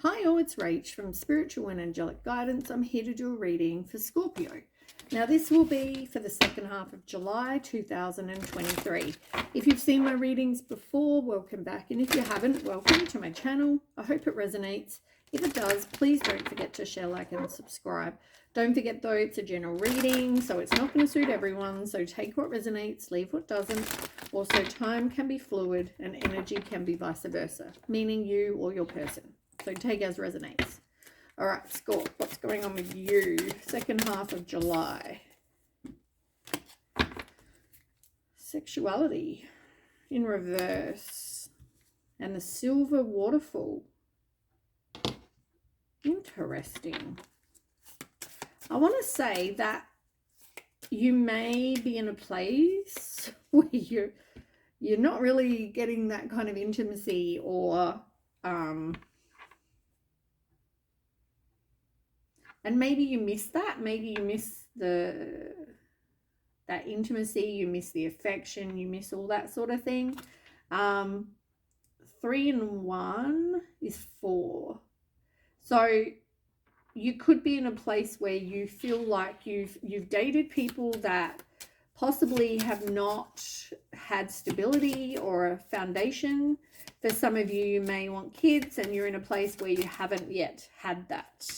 Hi all, it's Rach from Spiritual and Angelic Guidance. I'm here to do a reading for Scorpio. Now this will be for the second half of July 2023. If you've seen my readings before, welcome back. And if you haven't, welcome to my channel. I hope it resonates. If it does, please don't forget to share, like, and subscribe. Don't forget though, it's a general reading, so it's not going to suit everyone. So take what resonates, leave what doesn't. Also, time can be fluid and energy can be vice versa, meaning you or your person. So take as resonates. All right, Scorp, what's going on with you? Second half of July. Sexuality in reverse. And the silver waterfall. Interesting. I want to say that you may be in a place where you're not really getting that kind of intimacy, or and maybe you miss that. Maybe you miss that intimacy, you miss the affection, you miss all that sort of thing. 3 and 1 is 4. So you could be in a place where you feel like you've dated people that possibly have not had stability or a foundation. For some of you, you may want kids and you're in a place where you haven't yet had that.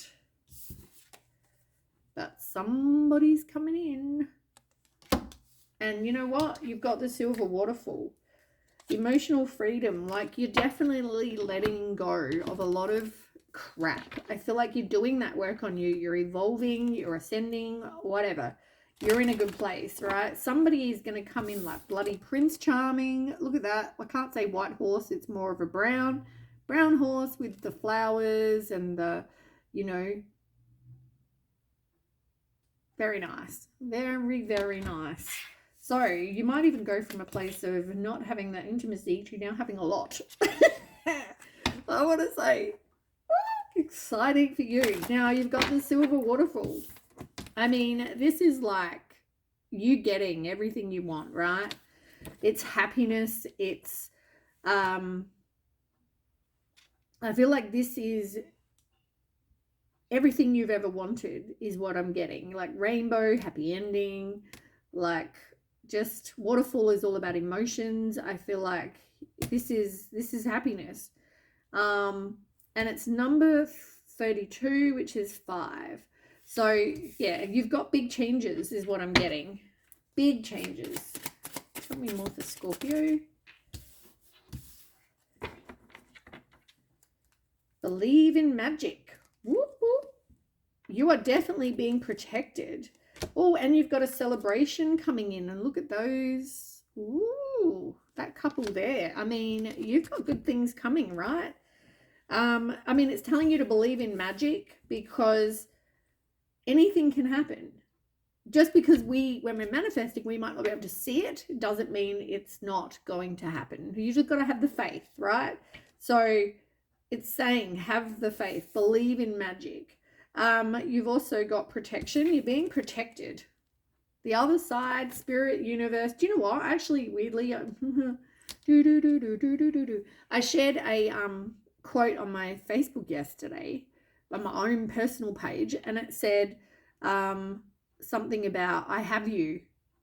But somebody's coming in. And you know what? You've got the silver waterfall. Emotional freedom. Like, you're definitely letting go of a lot of crap. I feel like you're doing that work on you. You're evolving, you're ascending, whatever. You're in a good place, right? Somebody is going to come in like bloody Prince Charming. Look at that. I can't say white horse. It's more of a brown horse with the flowers and the, you know, very nice. Very, very nice. So you might even go from a place of not having that intimacy to now having a lot. I want to say, exciting for you. Now you've got the silver waterfall. I mean, this is like you getting everything you want, right? It's happiness. It's, I feel like this is everything you've ever wanted is what I'm getting. Like rainbow, happy ending, like just waterfall is all about emotions. I feel like this is happiness. And it's number 32, which is 5. So yeah, you've got big changes is what I'm getting. Big changes. Tell me more for Scorpio. Believe in magic. Whoop, whoop. You are definitely being protected. Oh, and you've got a celebration coming in, and look at those. Ooh, that couple there. I mean, you've got good things coming, right? I mean, it's telling you to believe in magic because anything can happen. Just because when we're manifesting, we might not be able to see it, doesn't mean it's not going to happen. You just got to have the faith, right? So it's saying have the faith, believe in magic. You've also got protection. You're being protected. The other side, spirit, universe. Do you know what? Actually, weirdly, I shared a quote on my Facebook yesterday on my own personal page, and it said something about I have you,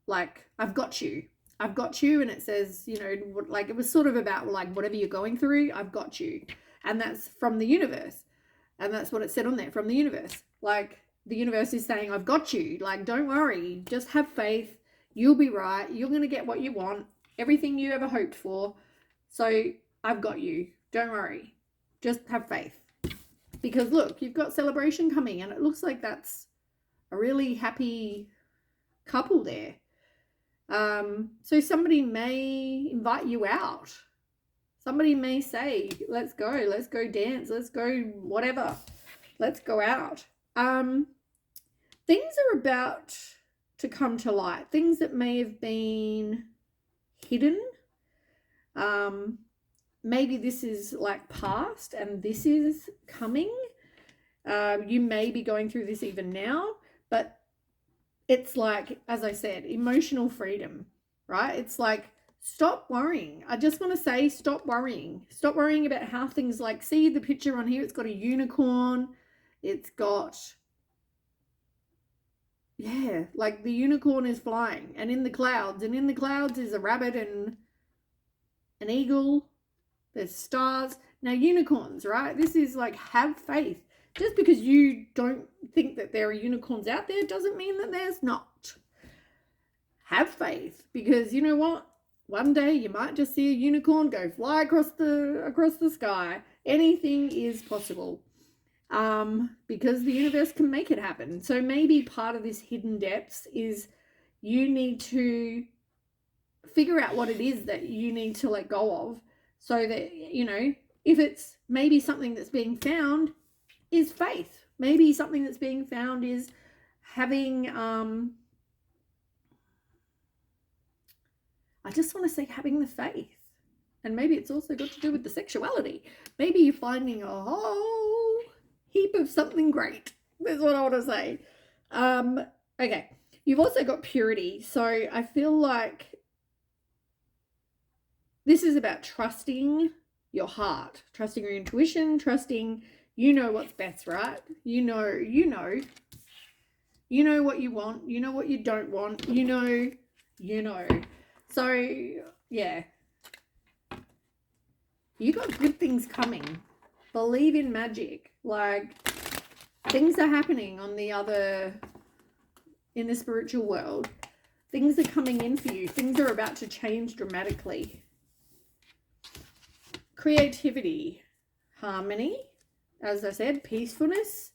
like I've got you, and it says, you know, like it was sort of about like whatever you're going through, I've got you, and that's from the universe, and that's what it said on there, from the universe. Like the universe is saying, I've got you, like don't worry, just have faith, you'll be right, you're gonna get what you want, everything you ever hoped for. So I've got you, don't worry, just have faith. Because look, you've got celebration coming, and it looks like that's a really happy couple there. So somebody may invite you out. Somebody may say, let's go dance, let's go whatever, let's go out. Things are about to come to light, things that may have been hidden. Maybe this is like past and this is coming. You may be going through this even now, but it's like, as I said, emotional freedom, right? It's like stop worrying. I just want to say, stop worrying. Stop worrying about how things, like, see the picture on here. It's got a unicorn. It's got, yeah, like the unicorn is flying and in the clouds. And in the clouds is a rabbit and an eagle. There's stars. Now, unicorns, right? This is like, have faith. Just because you don't think that there are unicorns out there doesn't mean that there's not. Have faith, because you know what? One day you might just see a unicorn go fly across the sky. Anything is possible, because the universe can make it happen. So maybe part of this hidden depths is you need to figure out what it is that you need to let go of, so that, you know, if it's maybe something that's being found is faith. Maybe something that's being found is having, I just want to say having the faith. And maybe it's also got to do with the sexuality. Maybe you're finding a whole heap of something great. That's what I want to say. Okay. You've also got purity. So I feel like this is about trusting your heart, trusting your intuition, trusting you know what's best, right? You know what you want. You know what you don't want. You know. So, yeah. You got good things coming. Believe in magic. Like, things are happening in the spiritual world. Things are coming in for you. Things are about to change dramatically. Creativity, harmony, as I said, peacefulness.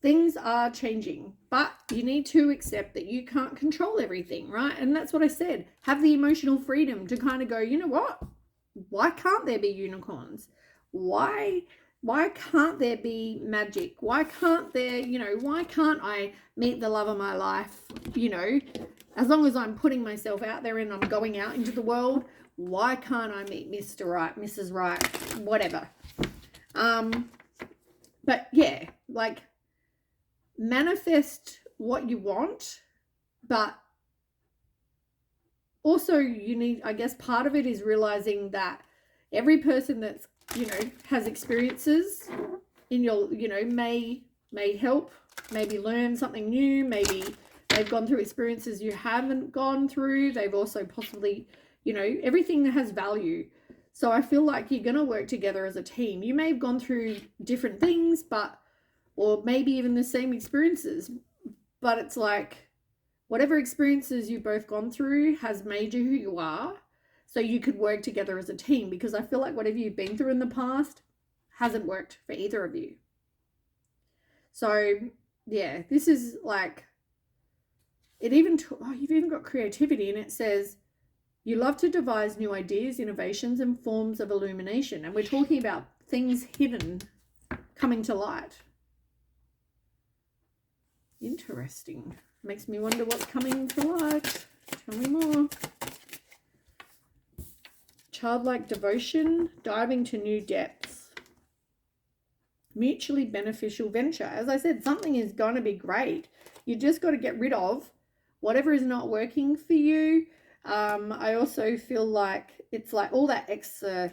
Things are changing, but you need to accept that you can't control everything, right? And that's what I said. Have the emotional freedom to kind of go, you know what? Why can't there be unicorns? Why can't there be magic? Why can't there, why can't I meet the love of my life? As long as I'm putting myself out there and I'm going out into the world, why can't I meet Mr. Right, Mrs. Right, whatever? But yeah, like, manifest what you want, but also you need, I guess part of it is realizing that every person that's, has experiences in your, may help, maybe learn something new, maybe they've gone through experiences you haven't gone through. They've also possibly, everything that has value. So I feel like you're going to work together as a team. You may have gone through different things, or maybe even the same experiences, but it's like whatever experiences you've both gone through has made you who you are. So you could work together as a team, because I feel like whatever you've been through in the past hasn't worked for either of you. So yeah, this is like, you've even got creativity, and it says, you love to devise new ideas, innovations, and forms of illumination. And we're talking about things hidden coming to light. Interesting. Makes me wonder what's coming to light. Tell me more. Childlike devotion, diving to new depths. Mutually beneficial venture. As I said, something is going to be great. You just got to get rid of whatever is not working for you. I also feel like it's like all that extra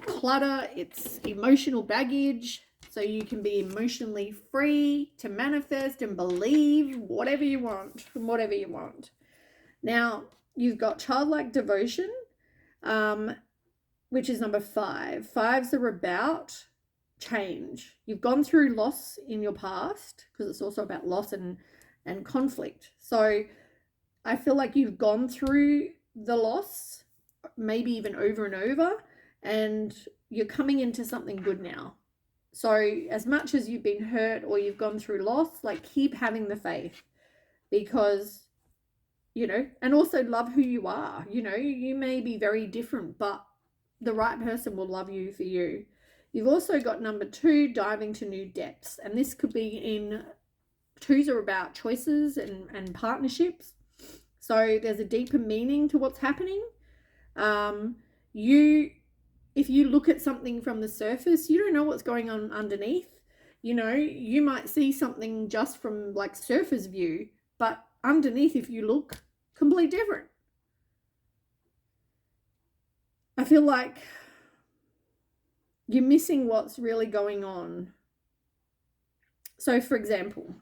clutter. It's emotional baggage. So you can be emotionally free to manifest and believe whatever you want from whatever you want. Now, you've got childlike devotion, which is number 5. 5s are about change. You've gone through loss in your past, because it's also about loss and conflict. So I feel like you've gone through the loss, maybe even over and over, and you're coming into something good now. So as much as you've been hurt or you've gone through loss, like, keep having the faith, because, and also love who you are. You may be very different, but the right person will love you for you. You've also got number 2, diving to new depths. And this could be 2s are about choices and partnerships. So there's a deeper meaning to what's happening. If you look at something from the surface, you don't know what's going on underneath. You might see something just from like surface view, but underneath, if you look, completely different. I feel like you're missing what's really going on. So, for example,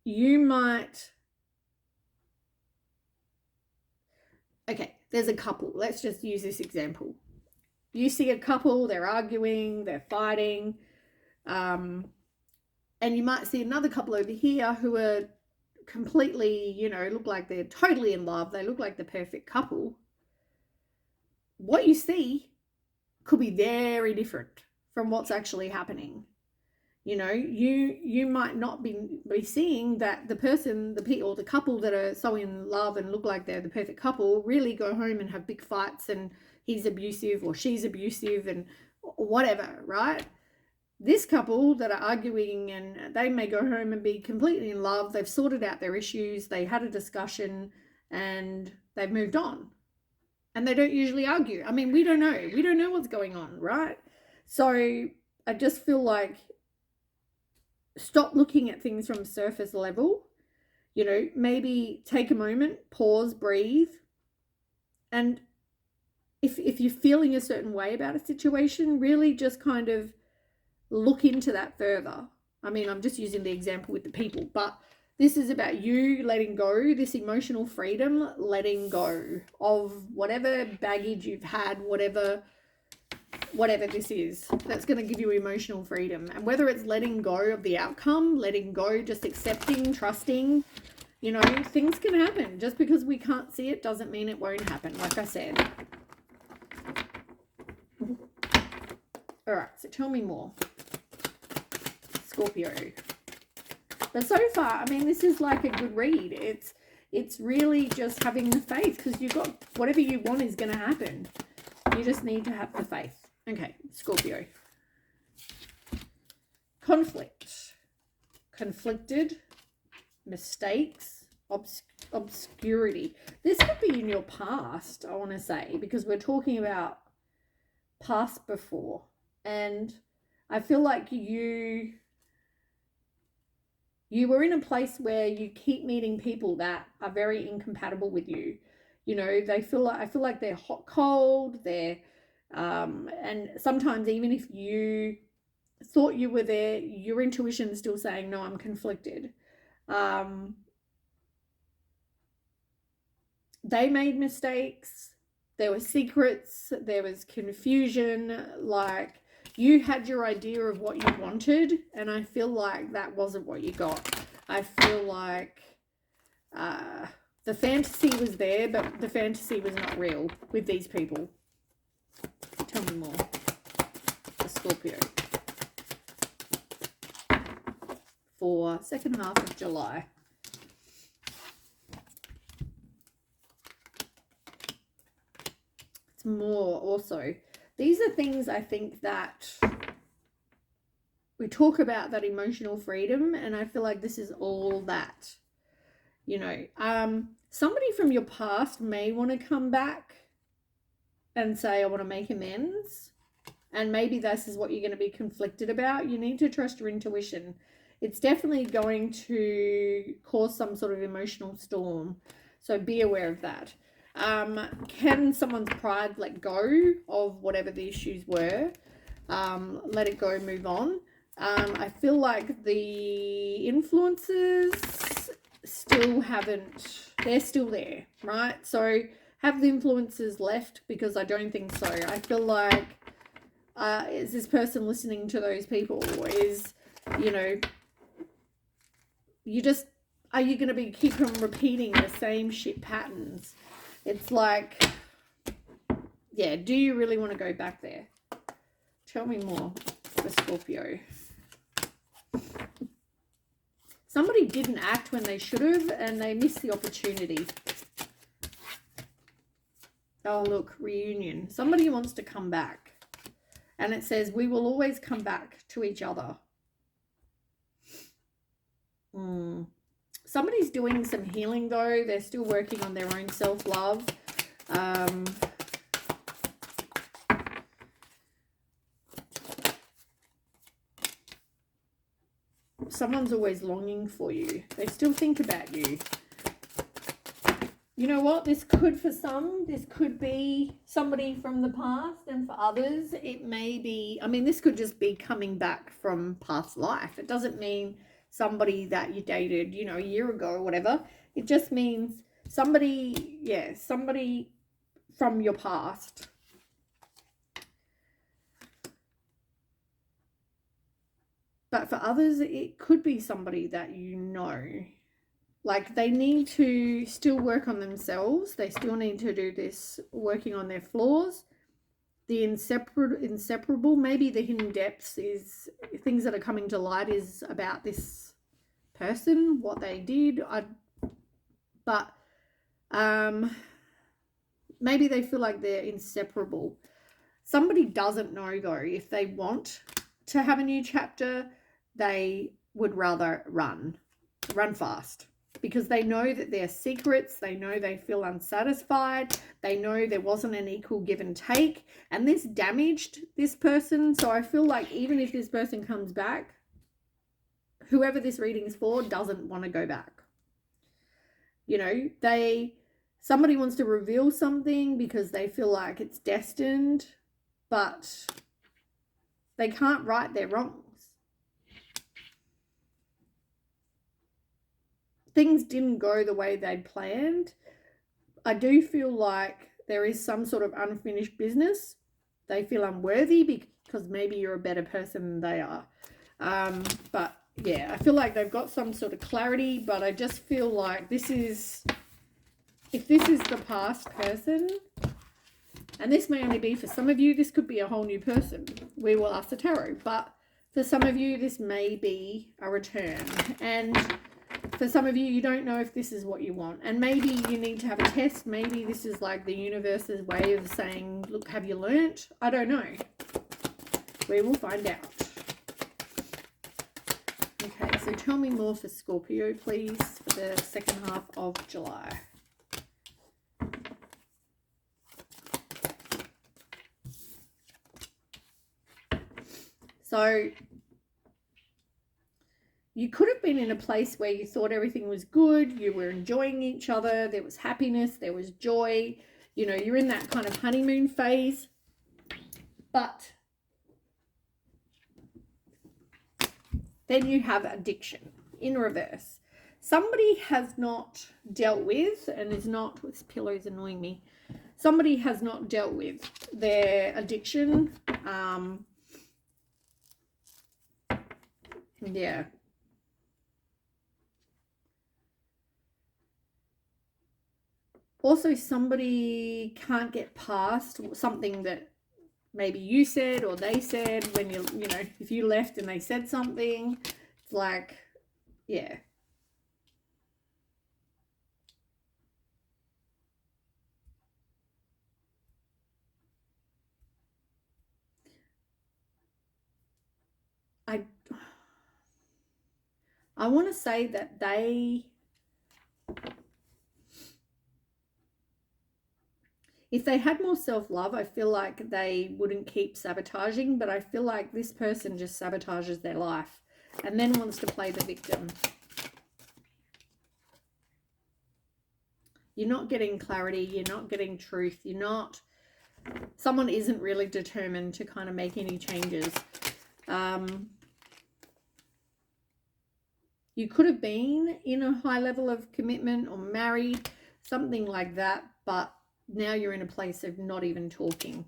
you might... Okay, there's a couple. Let's just use this example. You see a couple, they're arguing, they're fighting, and you might see another couple over here who are completely, you know, look like they're totally in love. They look like the perfect couple. What you see could be very different from what's actually happening. You know, you might not be seeing that the person, the couple that are so in love and look like they're the perfect couple really go home and have big fights and he's abusive or she's abusive and whatever, right? This couple that are arguing, and they may go home and be completely in love. They've sorted out their issues. They had a discussion and they've moved on. And they don't usually argue. I mean, we don't know. We don't know what's going on, right? So I just feel like stop looking at things from surface level. You know, maybe take a moment, pause, breathe. And if you're feeling a certain way about a situation, really just kind of look into that further. I mean, I'm just using the example with the people, but this is about you letting go, this emotional freedom, letting go of whatever baggage you've had, whatever this is, that's going to give you emotional freedom. And whether it's letting go of the outcome, letting go, just accepting, trusting, you know, things can happen. Just because we can't see it doesn't mean it won't happen, like I said. All right, so tell me more, Scorpio. But so far, I mean, this is like a good read. It's really just having the faith, because you've got whatever you want is going to happen. You just need to have the faith. Okay, Scorpio. Conflict. Conflicted. Mistakes. Obscurity. This could be in your past, I want to say, because we're talking about past before. And I feel like you were in a place where you keep meeting people that are very incompatible with you. You know, I feel like they're hot, cold, they're, and sometimes even if you thought you were there, your intuition is still saying, no, I'm conflicted. They made mistakes. There were secrets. There was confusion. Like, you had your idea of what you wanted, and I feel like that wasn't what you got. I feel like the fantasy was there, but the fantasy was not real with these people. Tell me more. The Scorpio. For second half of July. It's more also. These are things I think that we talk about, that emotional freedom, and I feel like this is all that. You know, somebody from your past may want to come back and say, I want to make amends. And maybe this is what you're going to be conflicted about. You need to trust your intuition. It's definitely going to cause some sort of emotional storm. So be aware of that. Can someone's pride let go of whatever the issues were? Let it go, move on. I feel like the influences still haven't, they're still there, right? So have the influences left? Because I don't think so. I feel like, is this person listening to those people? Is, you know, are you going to keep on repeating the same shit patterns? It's like, yeah, do you really want to go back there? Tell me more for Scorpio. Somebody didn't act when they should have, and they missed the opportunity. Oh, look, reunion. Somebody wants to come back. And it says, we will always come back to each other. Somebody's doing some healing, though. They're still working on their own self-love. Someone's always longing for you. They still think about you. you know what, this could, for some, this could be somebody from the past, and for others it may be, I mean, this could just be coming back from past life. It doesn't mean somebody that you dated, you know, a year ago or whatever. It just means somebody, yeah, somebody from your past. But for others, it could be somebody that you know. Like, they need to still work on themselves. They still need to do this, working on their flaws. The inseparable, maybe the hidden depths is things that are coming to light is about this person, what they did. But maybe they feel like they're inseparable. Somebody doesn't know, though, if they want to have a new chapter, they would rather run fast. Because they know that they're secrets, they know they feel unsatisfied, they know there wasn't an equal give and take, and this damaged this person. So I feel like even if this person comes back, whoever this reading is for doesn't want to go back. You know, somebody wants to reveal something because they feel like it's destined, but they can't right their wrongs. Things didn't go the way they'd planned. I do feel like there is some sort of unfinished business. They feel unworthy because maybe you're a better person than they are. But yeah, I feel like they've got some sort of clarity, but I just feel like if this is the past person, and this may only be for some of you, this could be a whole new person. We will ask the tarot, but for some of you, this may be a return. And for some of you, you don't know if this is what you want. And maybe you need to have a test. Maybe this is like the universe's way of saying, look, have you learnt? I don't know. We will find out. Okay, so tell me more for Scorpio, please, for the second half of July. So you could have been in a place where you thought everything was good, you were enjoying each other, there was happiness, there was joy, you know, you're in that kind of honeymoon phase. But then you have addiction in reverse. Somebody has not dealt with, and is not, this pillow is annoying me, somebody has not dealt with their addiction. Yeah. Also, somebody can't get past something that maybe you said or they said when you know, if you left and they said something. It's like, yeah. I want to say that if they had more self-love, I feel like they wouldn't keep sabotaging, but I feel like this person just sabotages their life and then wants to play the victim. You're not getting clarity, you're not getting truth, someone isn't really determined to kind of make any changes. You could have been in a high level of commitment or married, something like that, but now you're in a place of not even talking.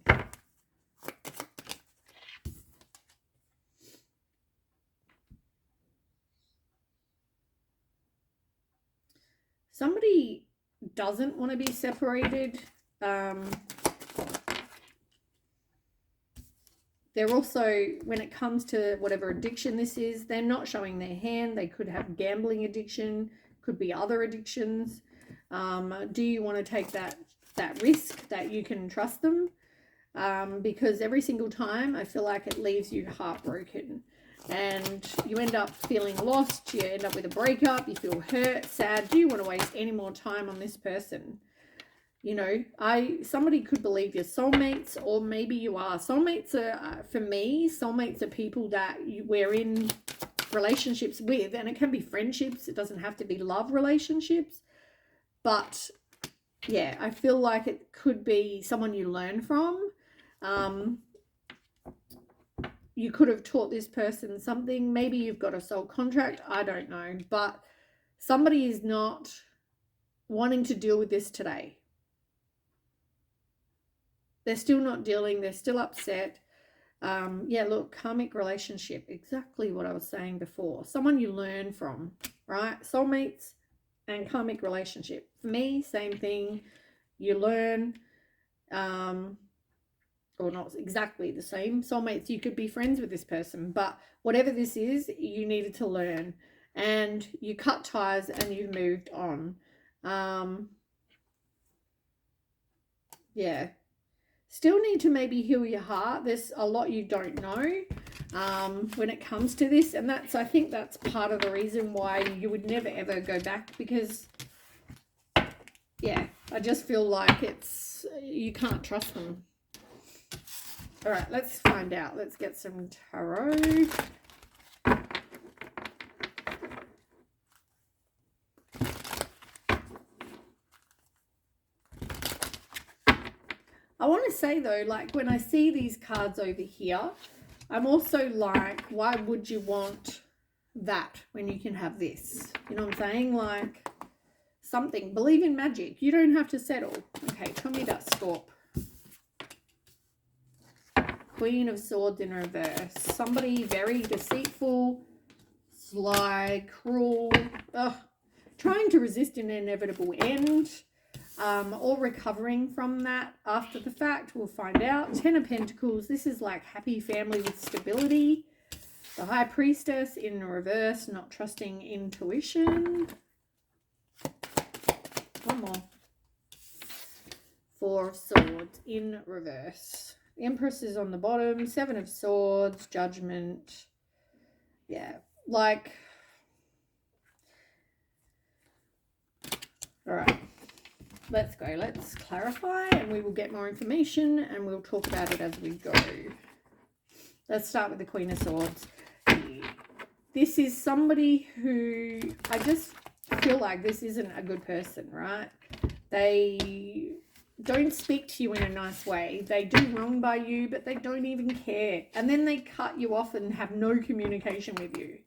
Somebody doesn't want to be separated. They're also, when it comes to whatever addiction this is, they're not showing their hand. They could have gambling addiction, could be other addictions. Do you want to take that risk that you can trust them? Because every single time I feel like it leaves you heartbroken and you end up feeling lost. You end up with a breakup. You feel hurt, sad. Do you want to waste any more time on this person? You know, somebody could believe you're soulmates, or maybe you are. Soulmates are, for me, soulmates are people that we're in relationships with, and it can be friendships. It doesn't have to be love relationships, but yeah, I feel like it could be someone you learn from. You could have taught this person something. Maybe you've got a soul contract. I don't know. But somebody is not wanting to deal with this today. They're still not dealing. They're still upset. Yeah, look, karmic relationship. Exactly what I was saying before. Someone you learn from, right? Soulmates and karmic relationship. For me, same thing. You learn, or not exactly the same. Soulmates, you could be friends with this person, but whatever this is, you needed to learn. And you cut ties and you've moved on. Yeah. Still need to maybe heal your heart. There's a lot you don't know when it comes to this. And that's, I think that's part of the reason why you would never ever go back, because, yeah, I just feel like it's, you can't trust them. All right, let's find out. Let's get some tarot. I want to say though, like when I see these cards over here, I'm also like, why would you want that when you can have this? You know what I'm saying? Like something, believe in magic. You don't have to settle. Okay, tell me about Scorp. Queen of Swords in reverse. Somebody very deceitful, sly, cruel, trying to resist an inevitable end. Or recovering from that after the fact. We'll find out. 10 of Pentacles. This is like happy family with stability. The High Priestess in reverse, not trusting intuition. One more. 4 of Swords in reverse. The Empress is on the bottom. 7 of Swords, Judgment. Yeah, like... All right. Let's go. Let's clarify and we will get more information and we'll talk about it as we go. Let's start with the Queen of Swords. This is somebody who I just feel like this isn't a good person, right? They don't speak to you in a nice way. They do wrong by you, but they don't even care. And then they cut you off and have no communication with you.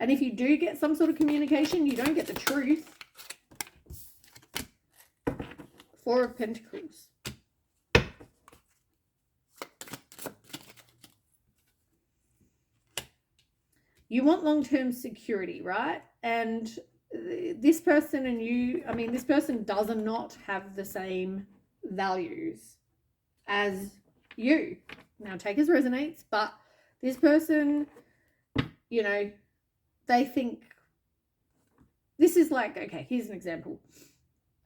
And if you do get some sort of communication, you don't get the truth. 4 of Pentacles. You want long-term security, right? And this person and you, I mean, this person does not have the same values as you. Now, take as resonates, but this person, you know, they think, this is like, okay, here's an example.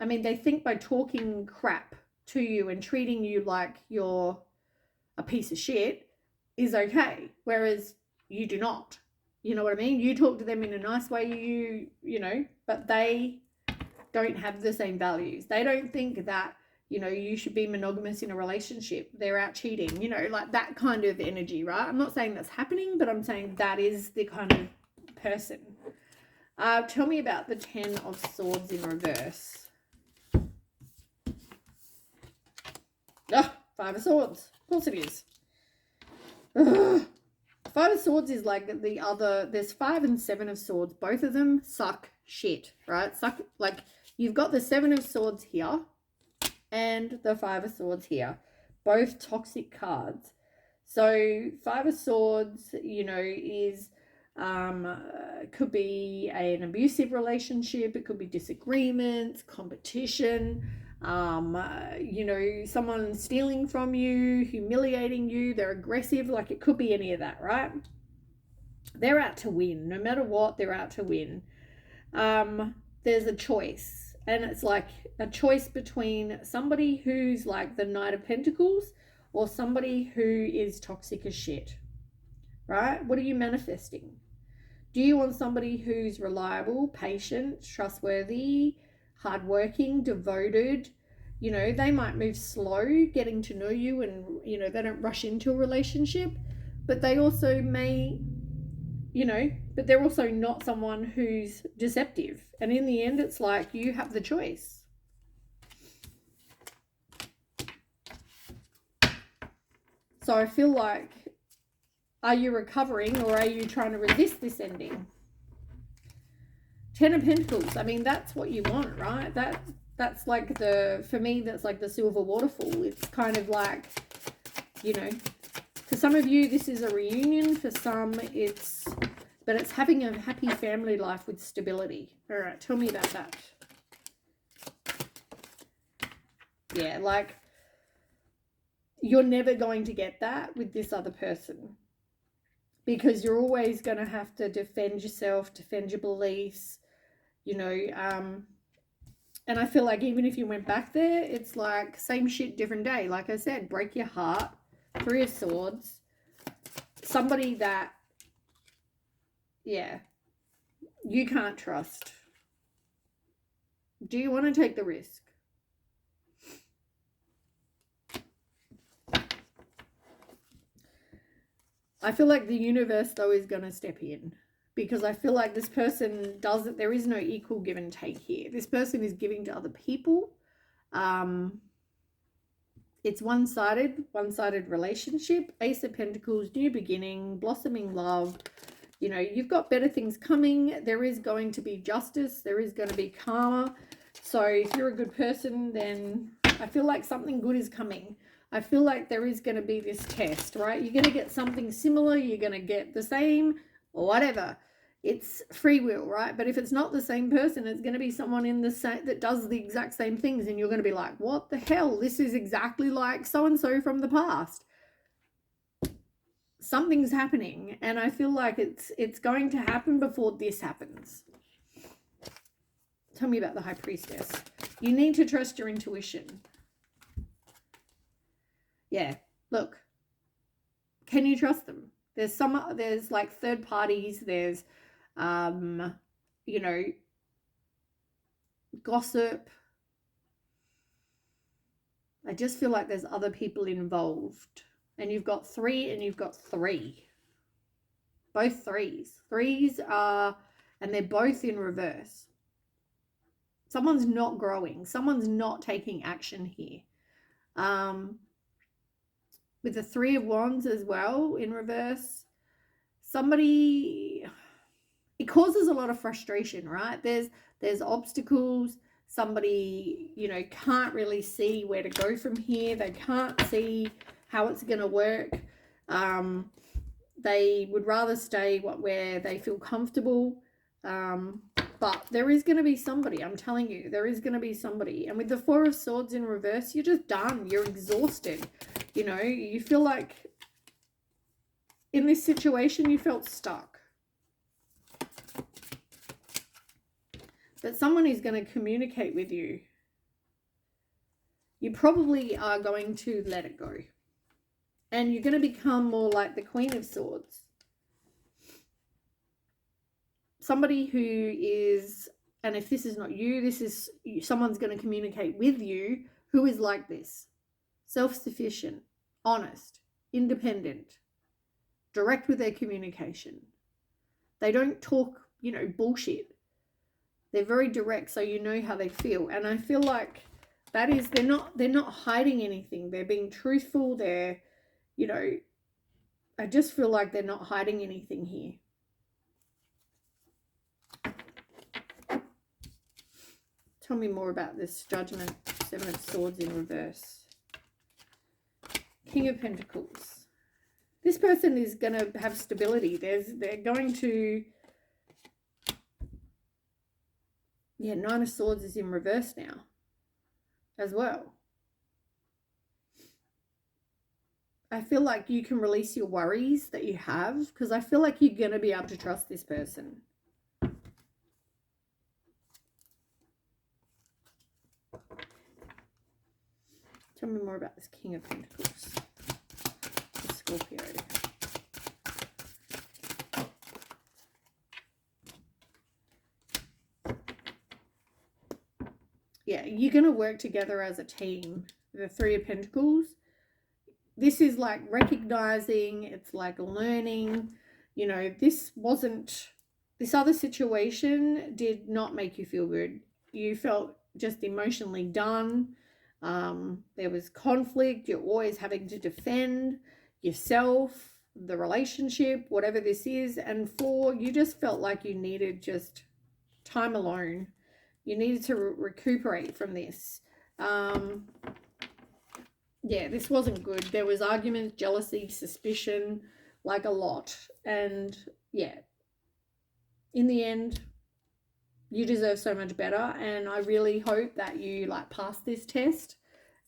I mean, they think by talking crap to you and treating you like you're a piece of shit is okay, whereas you do not. You know what I mean? You talk to them in a nice way, you know, but they don't have the same values. They don't think that, you know, you should be monogamous in a relationship. They're out cheating, you know, like that kind of energy, right? I'm not saying that's happening, but I'm saying that is the kind of person. Tell me about the 10 of Swords in reverse. Oh, 5 of Swords. Of course it is. Ugh. 5 of Swords is like the other, there's 5 and 7 of Swords. Both of them suck shit, right? Suck, like you've got the 7 of Swords here and the 5 of Swords here. Both toxic cards. So 5 of Swords, you know, is, could be an abusive relationship. It could be disagreements, competition, you know, someone stealing from you, humiliating you, they're aggressive, like it could be any of that, right? They're out to win. No matter what, they're out to win. There's a choice, and it's like a choice between somebody who's like the Knight of Pentacles or somebody who is toxic as shit, right? What are you manifesting? Do you want somebody who's reliable, patient, trustworthy, hardworking, devoted? You know, they might move slow getting to know you and, you know, they don't rush into a relationship, but they also may, you know, but they're also not someone who's deceptive. And in the end, it's like you have the choice. So I feel like, are you recovering or are you trying to resist this ending? Ten of Pentacles. I mean, that's what you want, right? That's like for me, that's like the silver waterfall. It's kind of like, you know, for some of you, this is a reunion. For some, but it's having a happy family life with stability. All right, tell me about that. Yeah, like, you're never going to get that with this other person, because you're always going to have to defend yourself, defend your beliefs, you know. And I feel like even if you went back there, it's like same shit, different day. Like I said, break your heart. Three of Swords. Somebody that, yeah, you can't trust. Do you want to take the risk? I feel like the universe, though, is going to step in, because I feel like this person doesn't, there is no equal give and take here. This person is giving to other people. It's one-sided relationship. Ace of Pentacles, new beginning, blossoming love. You know, you've got better things coming. There is going to be justice. There is going to be karma. So if you're a good person, then I feel like something good is coming. I feel like there is going to be this test, right? You're going to get something similar. You're going to get the same or whatever. It's free will, right? But if it's not the same person, it's going to be someone in the same that does the exact same things, and you're going to be like, what the hell? This is exactly like so-and-so from the past. Something's happening, and I feel like it's going to happen before this happens. Tell me about the High Priestess. You need to trust your intuition. Yeah, look. Can you trust them? There's like third parties, there's you know, gossip. I just feel like there's other people involved. And you've got 3 and you've got 3. Both threes. Threes are, and they're both in reverse. Someone's not growing. Someone's not taking action here. With the 3 of Wands as well in reverse, somebody, it causes a lot of frustration, right? There's obstacles. Somebody, you know, can't really see where to go from here. They can't see how it's going to work. They would rather stay where they feel comfortable. But there is going to be somebody, I'm telling you, there is going to be somebody. And with the 4 of Swords in reverse, you're just done. You're exhausted. You know, you feel like in this situation, you felt stuck. But someone is going to communicate with you. You probably are going to let it go. And you're going to become more like the Queen of Swords. Somebody who is, and if this is not you, this is someone's going to communicate with you who is like this. Self-sufficient, honest, independent, direct with their communication. They don't talk, you know, bullshit. They're very direct, so you know how they feel. And I feel like that is, they're not hiding anything. They're being truthful. They're, you know, I just feel like they're not hiding anything here. Tell me more about this Judgment, 7 of Swords in reverse. King of Pentacles. This person is going to have stability. They're going to, yeah, 9 of Swords is in reverse now as well. I feel like you can release your worries that you have, because I feel like you're going to be able to trust this person. Tell me more about this King of Pentacles. The Scorpio. Yeah, you're going to work together as a team. The 3 of Pentacles. This is like recognizing, it's like learning. You know, this other situation did not make you feel good. You felt just emotionally done. There was conflict. You're always having to defend. yourself, the relationship, whatever this is. And 4, you just felt like you needed just time alone. You needed to recuperate from this. Yeah, this wasn't good. There was arguments, jealousy, suspicion, like a lot. And yeah, in the end, you deserve so much better. And I really hope that you like pass this test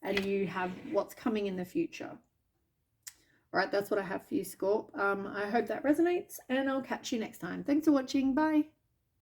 and you have what's coming in the future. All right, that's what I have for you, Scorp. I hope that resonates, and I'll catch you next time. Thanks for watching. Bye.